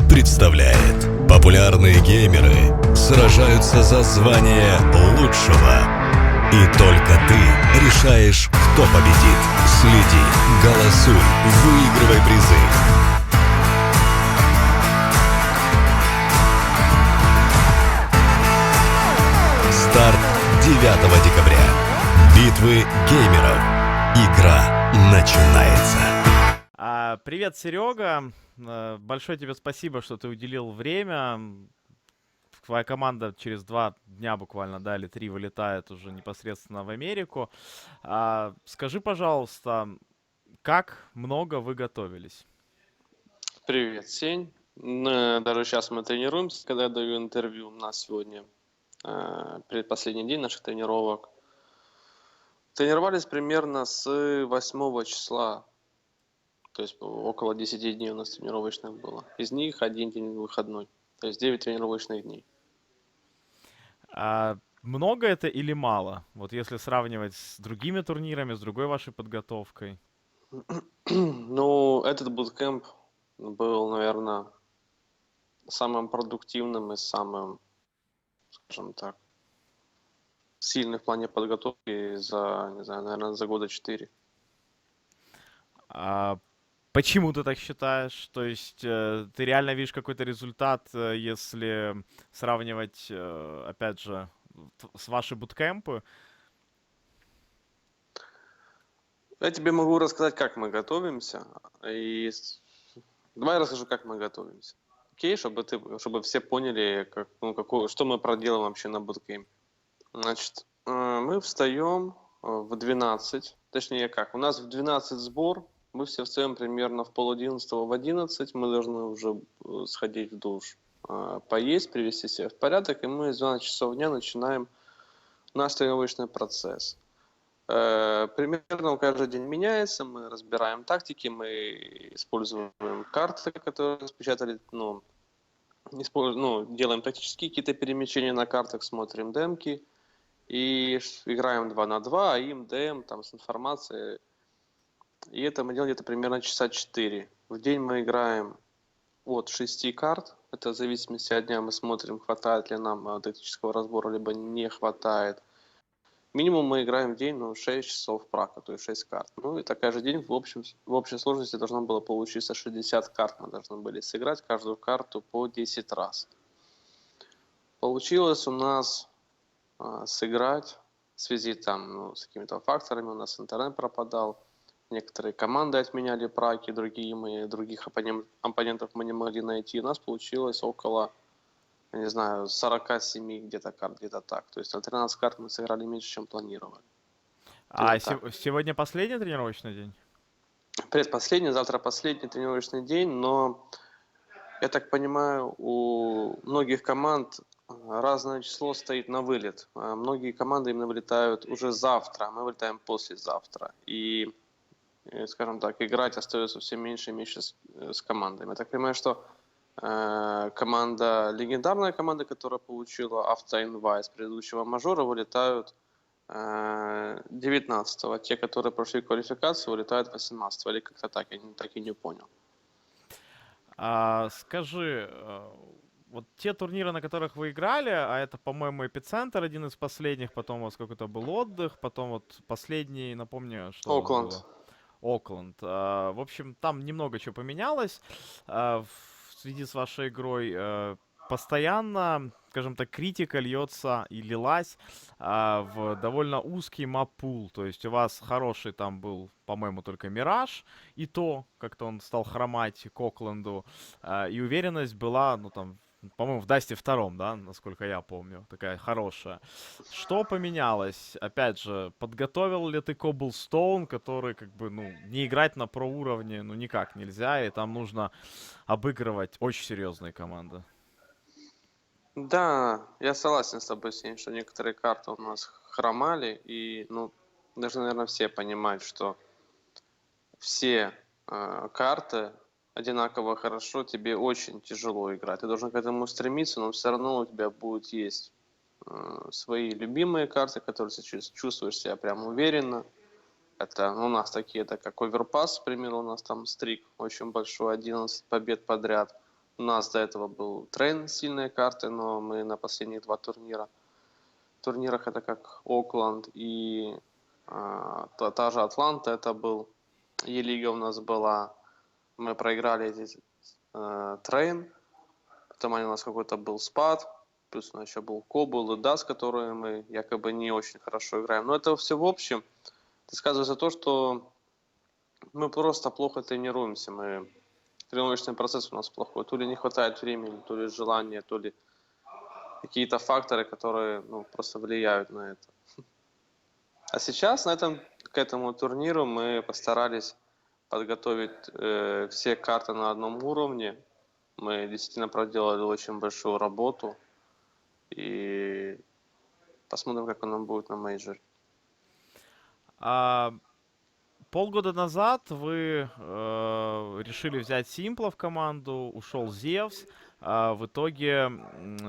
представляет. Популярные геймеры сражаются за звание лучшего. И только ты решаешь, кто победит. Следи, голосуй, выигрывай призы. Старт 9 декабря. Битвы геймеров. Игра начинается. Привет, Серега. Большое тебе спасибо, что ты уделил время. Твоя команда через 2 дня буквально, да, или 3 вылетает уже непосредственно в Америку. Скажи, пожалуйста, как много вы готовились? Привет, Сень. Даже сейчас мы тренируемся, когда я даю интервью. У нас сегодня предпоследний день наших тренировок. Тренировались примерно с 8 числа. То есть около 10 дней у нас тренировочных было. Из них 1 день выходной. То есть 9 тренировочных дней. Много это или мало? Вот если сравнивать с другими турнирами, с другой вашей подготовкой. Ну, этот буткемп был, наверное, самым продуктивным и самым, скажем так, сильный в плане подготовки за, не знаю, наверное, за года 4. Почему ты так считаешь? То есть ты реально видишь какой-то результат, если сравнивать, опять же, с вашей буткемпы? Я тебе могу рассказать, как мы готовимся. Давай я расскажу, как мы готовимся. Окей, чтобы все поняли, что мы проделаем вообще на буткемпе. Значит, мы встаем в 12, точнее как, у нас в 12 сбор, мы все встаем примерно в 10:30, в 11, мы должны уже сходить в душ, поесть, привести себя в порядок, и мы с 12 часов дня начинаем наш тренировочный процесс. Примерно каждый день меняется, мы разбираем тактики, мы используем карты, которые распечатали, делаем тактические какие-то перемещения на картах, смотрим демки и играем 2 на 2, а им ДМ там с информацией. И это мы делаем где-то примерно часа 4. В день мы играем от 6 карт, это в зависимости от дня мы смотрим, хватает ли нам тактического разбора, либо не хватает. Минимум мы играем в день 6 часов прака, то есть 6 карт. Ну и такой же день в общей сложности должно было получиться 60 карт. Мы должны были сыграть каждую карту по 10 раз. Получилось у нас сыграть в связи с какими-то факторами. У нас интернет пропадал. Некоторые команды отменяли праки, других оппонентов мы не могли найти. У нас получилось около, я не знаю, 47 где-то карт, где-то так. То есть на 13 карт мы сыграли меньше, чем планировали. Сегодня последний тренировочный день? Предпоследний, завтра последний тренировочный день, но, я так понимаю, у многих команд разное число стоит на вылет. Многие команды именно вылетают уже завтра, а мы вылетаем послезавтра. И, скажем так, играть остается все меньше и меньше с командами. Я так понимаю, что легендарная команда, которая получила автоинвайт с предыдущего мажора, вылетают 19-го. Те, которые прошли квалификацию, вылетают 18-го. Или как-то так, я так и не понял. Скажи, вот те турниры, на которых вы играли, а это, по-моему, Эпицентр, один из последних, потом у вас какой-то был отдых, потом вот последний, напомню, что Окленд. было. Окленд. В общем, там немного чего поменялось в связи с вашей игрой. Постоянно, скажем так, критика льется и лилась в довольно узкий мап-пул. То есть у вас хороший там был, по-моему, только Мираж, и то как-то он стал хромать к Окленду. И уверенность была, по-моему, в Дасте 2, да, насколько я помню, такая хорошая. Что поменялось? Опять же, подготовил ли ты Cobblestone, который, не играть на про-уровне, никак нельзя, и там нужно обыгрывать очень серьезные команды. Да, я согласен с тобой, Сень, что некоторые карты у нас хромали, и, должны, наверное, все понимать, что все карты одинаково хорошо, тебе очень тяжело играть. Ты должен к этому стремиться, но все равно у тебя будут есть свои любимые карты, которые ты чувствуешь себя прям уверенно. Это у нас такие, это как Overpass, к примеру, у нас там стрик очень большой, 11 побед подряд. У нас до этого был Трейн с сильной картой, но мы на последних 2 турнирах, это как Окленд и та же Атланта, это был Е-лига у нас была. Мы проиграли эти Трейн, потом у нас какой-то был спад, плюс у нас еще был Кобул и Дас, которые мы якобы не очень хорошо играем. Но это все в общем сказывается то, что мы просто плохо тренируемся. Тренировочный процесс у нас плохой. То ли не хватает времени, то ли желания, то ли какие-то факторы, которые просто влияют на это. А сейчас к этому турниру мы постарались подготовить все карты на одном уровне. Мы действительно проделали очень большую работу. И посмотрим, как оно будет на мейджоре. Полгода назад вы решили взять Симпла в команду, ушел Зевс. В итоге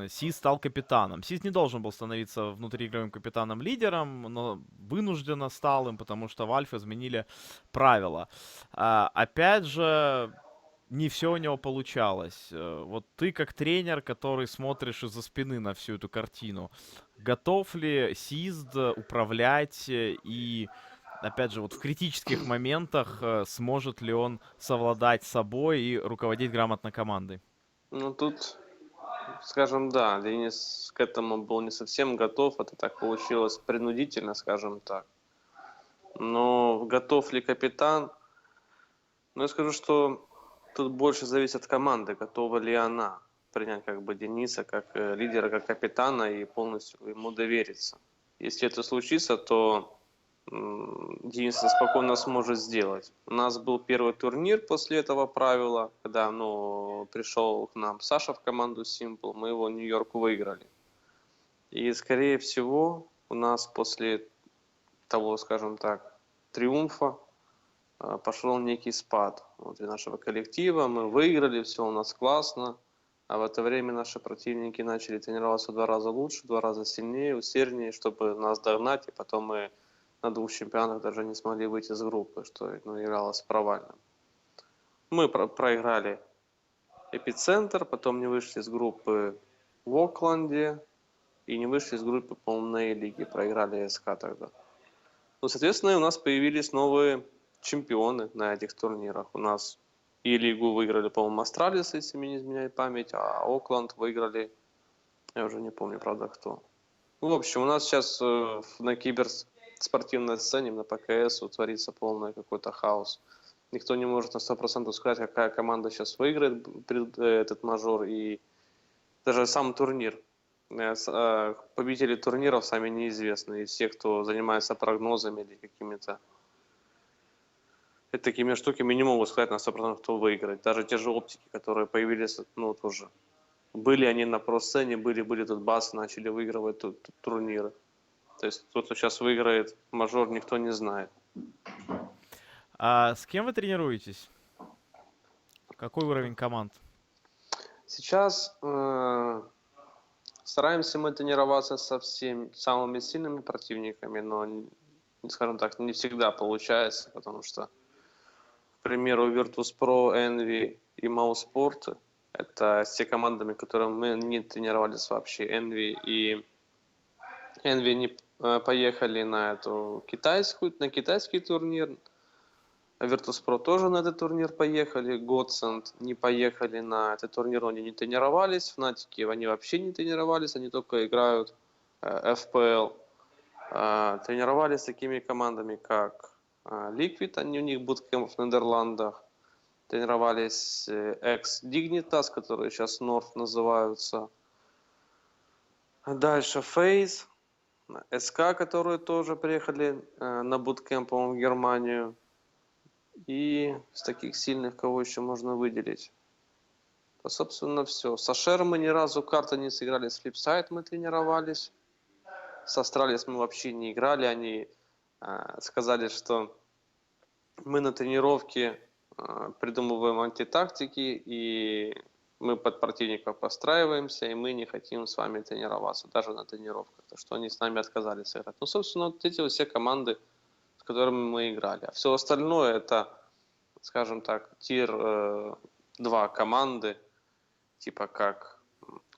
Сиз стал капитаном. Сиз не должен был становиться внутриигровым капитаном-лидером, но вынужденно стал им, потому что в Альфа изменили правила. Опять же, не все у него получалось. Вот ты как тренер, который смотришь из-за спины на всю эту картину, готов ли Сизд управлять и, опять же, вот в критических моментах сможет ли он совладать собой и руководить грамотно командой? Тут, скажем, да, Денис к этому был не совсем готов. Это так получилось принудительно, скажем так. Но готов ли капитан? Я скажу, что тут больше зависит от команды, готова ли она принять Дениса как лидера, как капитана и полностью ему довериться. Если это случится, то Денис спокойно сможет сделать. У нас был первый турнир после этого правила, когда пришел к нам Саша в команду Simple, мы его в Нью-Йорк выиграли. И, скорее всего, у нас после того, скажем так, триумфа пошел некий спад внутри нашего коллектива. Мы выиграли, все у нас классно, а в это время наши противники начали тренироваться в 2 раза лучше, в 2 раза сильнее, усерднее, чтобы нас догнать, и потом мы на 2 чемпионатах даже не смогли выйти из группы, что являлось провальным. Мы проиграли Эпицентр, потом не вышли из группы в Окленде и не вышли из группы, по-моему, на Е-лиге, проиграли СК тогда. Соответственно, у нас появились новые чемпионы на этих турнирах. У нас Е-лигу выиграли, по-моему, Астралис, если мне не изменяет память, а Окленд выиграли, я уже не помню, правда, кто. В общем, у нас сейчас на киберспортивной сцене, на ПКС творится полный какой-то хаос. Никто не может на 100% сказать, какая команда сейчас выиграет этот мажор, и даже сам турнир. Победители турниров сами неизвестны, и все, кто занимается прогнозами или какими-то такими штуками, не могут сказать на 100%, кто выиграет. Даже те же оптики, которые появились, тоже. Были они на про-сцене, были тут басы, начали выигрывать тут турниры. То есть тот, кто сейчас выиграет мажор, никто не знает. А с кем вы тренируетесь? Какой уровень команд? Сейчас стараемся мы тренироваться со самыми сильными противниками, но, скажем так, не всегда получается, потому что, к примеру, Virtus.pro, Envy и Mousesports — это те командами, которыми мы не тренировались вообще. Envy не поехали на китайский турнир. Virtus.pro тоже на этот турнир поехали. Godsend не поехали на этот турнир, они не тренировались. Fnatic они вообще не тренировались, они только играют FPL. Тренировались с такими командами, как Liquid, у них буткемп в Нидерландах. Тренировались ex-Dignitas, которые сейчас North называются. Дальше FaZe, СК, которые тоже приехали на буткемп, по-моему, в Германию. И с таких сильных, кого еще можно выделить? Собственно, все. С Ашером мы ни разу карты не сыграли, с Flipside мы тренировались. С Астралис мы вообще не играли. Они сказали, что мы на тренировке придумываем антитактики, и мы под противников подстраиваемся, и мы не хотим с вами тренироваться, даже на тренировках. Так что они с нами отказались играть. Собственно, вот эти все команды, с которыми мы играли. А все остальное — это, скажем так, тир 2 команды, типа как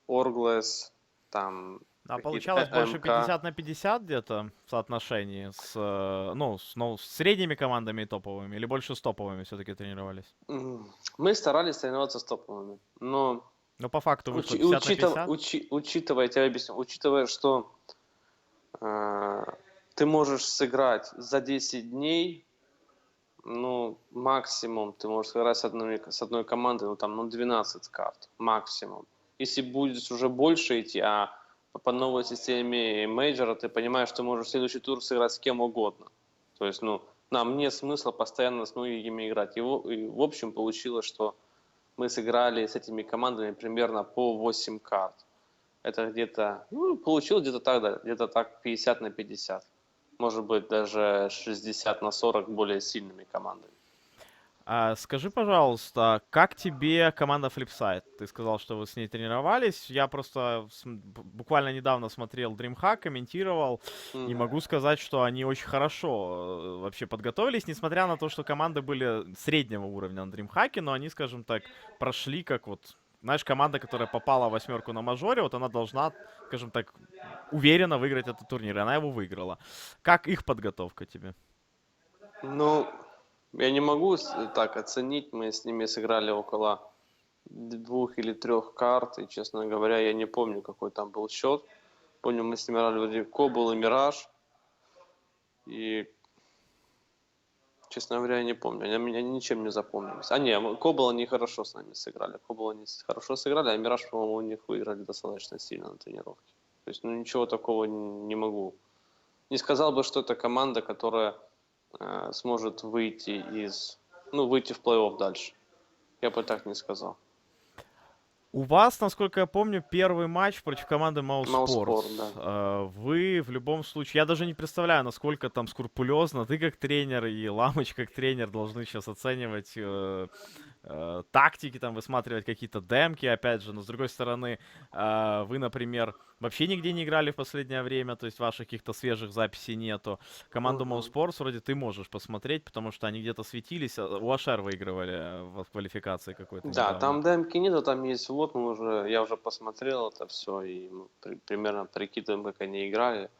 Orgles, там А какие-то получалось больше МК. 50 на 50 где-то в соотношении с, ну, с средними командами и топовыми, или больше с топовыми все-таки тренировались? Мы старались тренироваться с топовыми, но Но по факту вышло 50 на 50. учитывая, я тебе объясню, учитывая, что э, ты можешь сыграть за 10 дней, ну, максимум ты можешь сыграть с одной командой, ну, там, ну, 12 карт, максимум. Если будет уже больше идти, а по новой системе мейджора ты понимаешь, что можешь в следующий тур сыграть с кем угодно. То есть, ну, нам нет смысла постоянно с многими играть. И в общем получилось, что мы сыграли с этими командами примерно по 8 карт. Это где-то, ну, получилось где-то так, да, где-то так 50 на 50. Может быть, даже 60 на 40 более сильными командами. А скажи, пожалуйста, как тебе команда Flipside? Ты сказал, что вы с ней тренировались. Я просто буквально недавно смотрел DreamHack, комментировал, и Мгм. могу сказать, что они очень хорошо вообще подготовились, несмотря на то, что команды были среднего уровня на DreamHack, но они, скажем так, прошли как вот, знаешь, команда, которая попала в восьмерку на мажоре, вот она должна, скажем так, уверенно выиграть этот турнир, и она его выиграла. Как их подготовка тебе? Ну, я не могу так оценить. Мы с ними сыграли около 2 или 3 карт. И, честно говоря, я не помню, какой там был счет. Помню, мы с ними играли вроде Кобл и Мираж. И, честно говоря, я не помню. Они меня ничем не запомнились. А, не, Кобл они хорошо с нами сыграли. Кобл они хорошо сыграли, а Мираж, по-моему, у них выиграли достаточно сильно на тренировке. То есть, ну, ничего такого не могу. Не сказал бы, что это команда, которая сможет выйти в плей-офф дальше. Я бы так не сказал. У вас, насколько я помню, первый матч против команды Mouse Мауспор, Sports. да. Вы в любом случае, я даже не представляю, насколько там скрупулезно ты как тренер и Ламыч как тренер должны сейчас оценивать тактики, там высматривать какие-то демки, опять же, но с другой стороны, вы, например, вообще нигде не играли в последнее время, то есть ваших каких-то свежих записей нету. Команду Mouse Мгм. Sports вроде ты можешь посмотреть, потому что они где-то светились, у Ашер выигрывали в квалификации какой-то Да, недавно. там демки нету, там есть вот, я уже посмотрел это все, и мы примерно прикидываем, как они играли.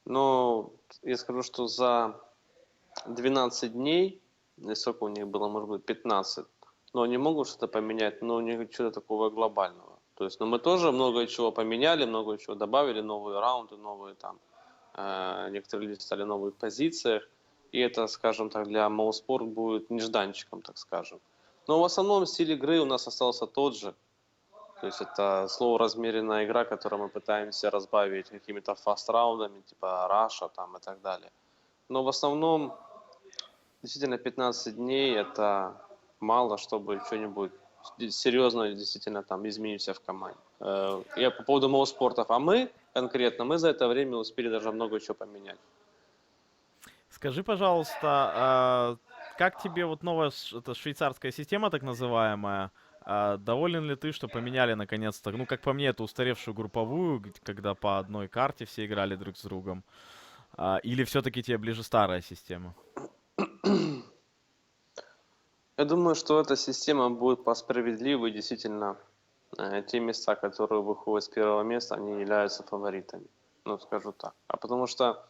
Но я скажу, что за 12 дней, или сколько у них было, может быть, 15, но они могут что-то поменять, но у них что-то такого глобального. То есть, ну, мы тоже много чего поменяли, много чего добавили, новые раунды, новые там, некоторые люди стали в новых позициях, и это, скажем так, для Моуспорт будет нежданчиком, так скажем. Но в основном стиль игры у нас остался тот же. То есть это слово размеренная игра, которую мы пытаемся разбавить какими-то фаст-раундами, типа раша там и так далее. Но в основном действительно 15 дней это мало, чтобы что-нибудь серьезно действительно там измениться в команде. Я по поводу моуспортов, а мы конкретно, мы за это время успели даже много чего поменять. Скажи, пожалуйста, как тебе вот новая эта швейцарская система, так называемая? Доволен ли ты, что поменяли наконец-то, ну, как по мне, эту устаревшую групповую, когда по одной карте все играли друг с другом? Или все-таки тебе ближе старая система? Я думаю, что эта система будет по справедливой, действительно, те места, которые выходят с первого места, они являются фаворитами. Ну, скажу так. А потому что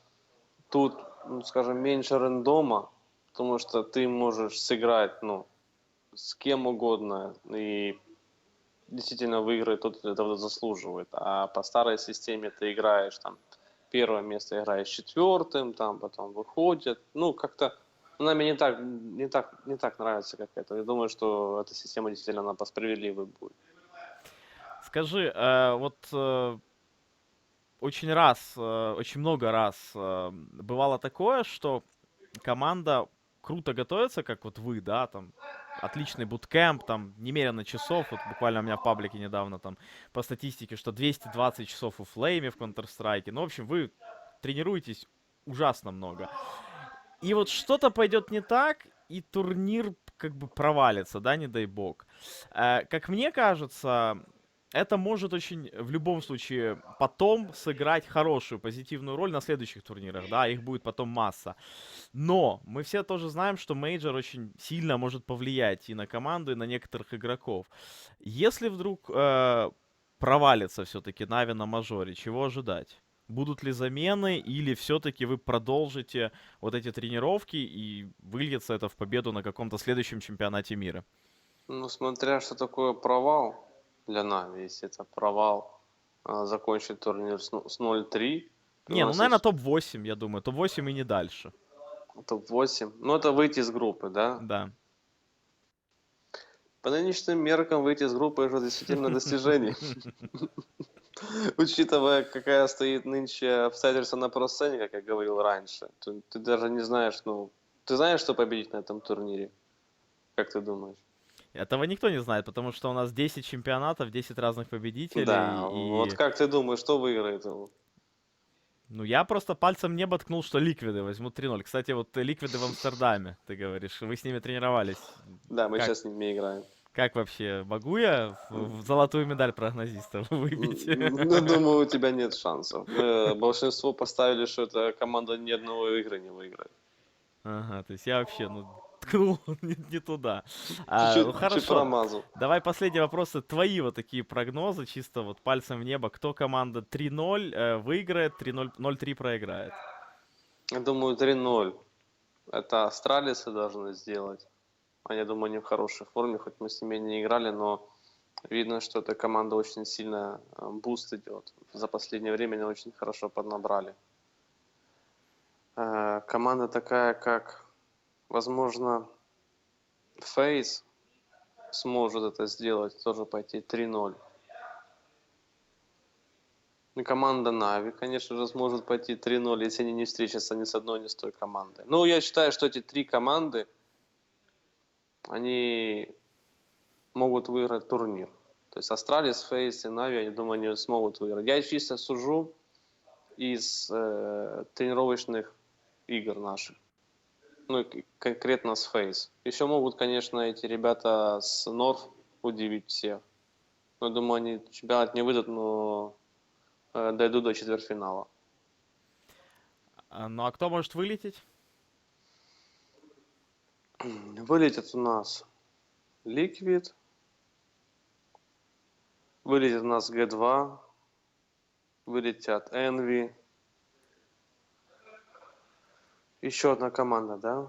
тут, ну, скажем, меньше рандома, потому что ты можешь сыграть, ну, с кем угодно, и действительно выиграет тот, кто этого заслуживает. А по старой системе ты играешь там первое место, играешь четвертым, там потом выходит. Ну, как-то она мне не так нравится, как это. Я думаю, что эта система действительно она по справедливой будет. Скажи, вот очень много раз бывало такое, что команда круто готовится, как вот вы, да, там отличный буткемп, там немерено часов, вот буквально у меня в паблике недавно там по статистике, что 220 часов у Флейме в Counter-Strike, ну, в общем, вы тренируетесь ужасно много. И вот что-то пойдет не так, и турнир как бы провалится, да, не дай бог. Как мне кажется, это может очень, в любом случае, потом сыграть хорошую, позитивную роль на следующих турнирах, да, их будет потом масса. Но мы все тоже знаем, что мейджор очень сильно может повлиять и на команду, и на некоторых игроков. Если вдруг провалится все-таки Нави на мажоре, чего ожидать? Будут ли замены, или все-таки вы продолжите вот эти тренировки и выльется это в победу на каком-то следующем чемпионате мира? Ну, смотря что такое провал для Нави. Если это провал, закончить турнир с 0-3, то у Не, ну, нас наверное, есть топ-8, я думаю. Топ-8 и не дальше. топ-8. Ну, это выйти из группы, да? Да. По нынешним меркам выйти из группы уже действительно достижение. Учитывая, какая стоит нынче обстоятельства на просцене, как я говорил раньше, ты даже не знаешь, ну, ты знаешь, что победить на этом турнире? Как ты думаешь? Этого никто не знает, потому что у нас 10 чемпионатов, 10 разных Да, победителей, вот и... как ты думаешь, что выиграет его? Ну, я просто пальцем в небо ткнул, что ликвиды возьмут 3-0. Кстати, вот ликвиды в Амстердаме, ты говоришь, вы с ними тренировались. Да, мы Как, сейчас с ними играем. как вообще, могу я в золотую медаль прогнозиста выбить? Ну, думаю, у тебя нет шансов. Мы большинство поставили, что эта команда ни одной игры не выиграет. Ага, то есть я вообще, ну, ткнул не туда. Ну, Чуть-чуть хорошо. промазал. Давай последние вопросы. Твои вот такие прогнозы, чисто вот пальцем в небо. Кто команда 3-0 выиграет, 3-0, 0-3 проиграет? Я думаю, 3-0. Это австралийцы должны сделать. Я думаю, они в хорошей форме, хоть мы с ними не играли, но видно, что эта команда очень сильно буст идет. За последнее время они очень хорошо поднабрали. Команда такая, как, возможно, Фейс сможет это сделать, тоже пойти 3-0. И команда Нави, конечно же, сможет пойти 3-0, если они не встретятся ни с одной, ни с той командой. Но я считаю, что эти три команды, они могут выиграть турнир. То есть Астралис, Фейс и Нави, я думаю, они смогут выиграть. Я чисто сужу из тренировочных игр наших. Ну, конкретно с Фейс. Еще могут, конечно, эти ребята с Норф удивить всех. Но, думаю, они чемпионат не выйдут, но дойдут до четвертьфинала. Ну, а кто может вылететь? Вылетит у нас Liquid. Вылетит у нас G2. Вылетят Envy. Еще одна команда, да?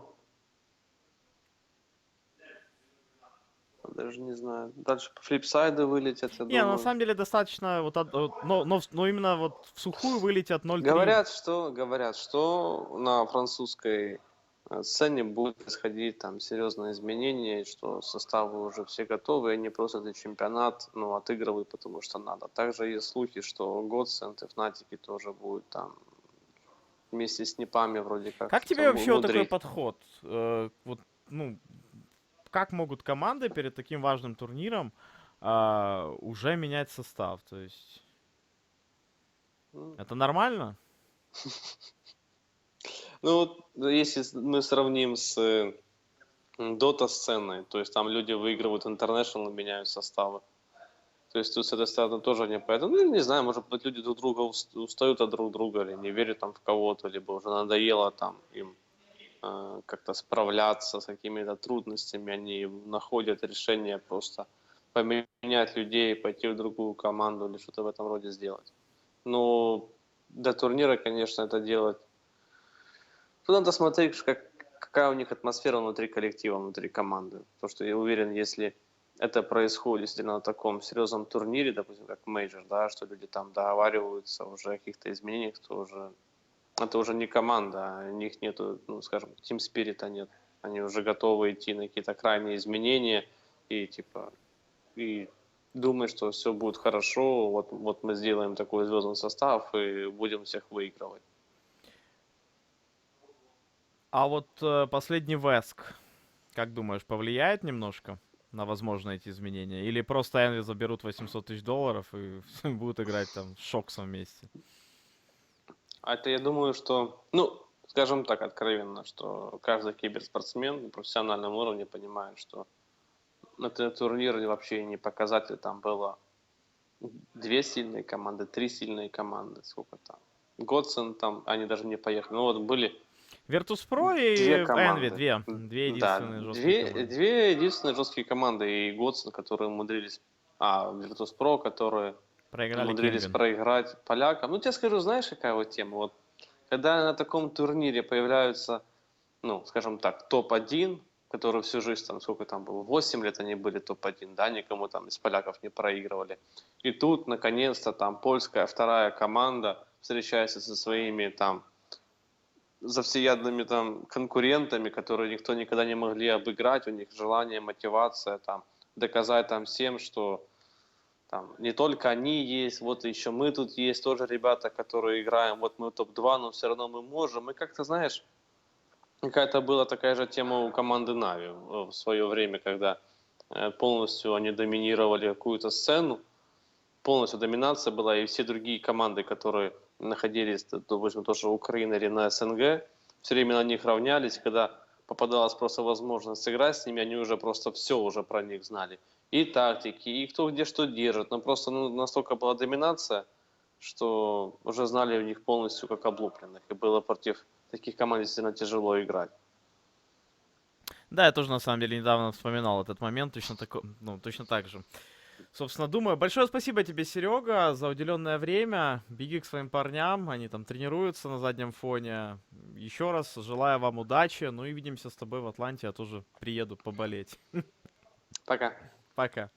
Даже не знаю. Дальше флипсайды вылетят, я Не, ну, на думаю. самом деле достаточно, вот, но именно вот в сухую вылетят 0-3. Говорят, что на французской сцене будет происходить там серьезные изменения, и что составы уже все готовы, и они просто этот чемпионат, ну, отыгрывают, потому что надо. Также есть слухи, что Godsend и Fnatic тоже будут там вместе с Непами вроде как Как тебе там вообще вот такой мудрить. подход? Вот, ну, как могут команды перед таким важным турниром уже менять состав? То есть М. это нормально? Ну, вот если мы сравним с Dota-сценой, то есть там люди выигрывают International и меняют составы. То есть тут с этой стороны тоже не поэтому, ну, не знаю, может быть, люди друг друга устают от друг друга или не верят там в кого-то, либо уже надоело там им как-то справляться с какими-то трудностями, они находят решение просто поменять людей, пойти в другую команду или что-то в этом роде сделать. Но для турнира, конечно, это делать. Тут надо смотреть, какая у них атмосфера внутри коллектива, внутри команды. Потому что я уверен, если это происходит действительно на таком серьезном турнире, допустим, как мейджор, да, что люди там договариваются уже о каких-то изменениях, то уже это уже не команда, у них нету, ну, скажем, team спирита нет. Они уже готовы идти на какие-то крайние изменения и типа и думают, что все будет хорошо, вот мы сделаем такой звездный состав и будем всех выигрывать. А вот последний Веск, как думаешь, повлияет немножко на возможные эти изменения? Или просто Envy заберут $800 000 и будут играть там с Шоксом вместе? А это я думаю, что, ну, скажем так откровенно, что каждый киберспортсмен на профессиональном уровне понимает, что этот турнир вообще не показатель там было 2 сильные команды, 3 сильные команды, сколько там. Годсон там, они даже не поехали. Ну вот были Virtus.pro 2 и Envy, команды. две Да, единственные жесткие 2 команды. единственные жесткие команды. И Годсон, которые умудрились... Virtus.pro, которые Проиграли умудрились Кельвин. проиграть полякам. Ну, тебе скажу, знаешь, какая вот тема? Вот, когда на таком турнире появляются, ну, скажем так, топ-1, который всю жизнь, там, сколько там было, 8 лет они были топ-1, да, никому там из поляков не проигрывали. И тут, наконец-то, там, польская вторая команда встречается со своими, там, завсеядными, там, конкурентами, которые никто никогда не могли обыграть, у них желание, мотивация, там, доказать там всем, что там не только они есть, вот еще мы тут есть, тоже ребята, которые играем, вот мы топ-2, но все равно мы можем. И как-то, знаешь, какая-то была такая же тема у команды Нави в свое время, когда полностью они доминировали какую-то сцену, полностью доминация была, и все другие команды, которые находились, допустим, тоже Украина или на СНГ, все время на них равнялись, когда попадалась просто возможность сыграть с ними, они уже просто все уже про них знали. И тактики, и кто где что держит. Но просто настолько была доминация, что уже знали в них полностью как облупленных. И было против таких команд действительно тяжело играть. Да, я тоже на самом деле недавно вспоминал этот момент, точно так же. Собственно, думаю, большое спасибо тебе, Серега, за уделенное время. Беги к своим парням, они там тренируются на заднем фоне. Еще раз желаю вам удачи, ну и увидимся с тобой в Атланте, я тоже приеду поболеть. Пока. Пока.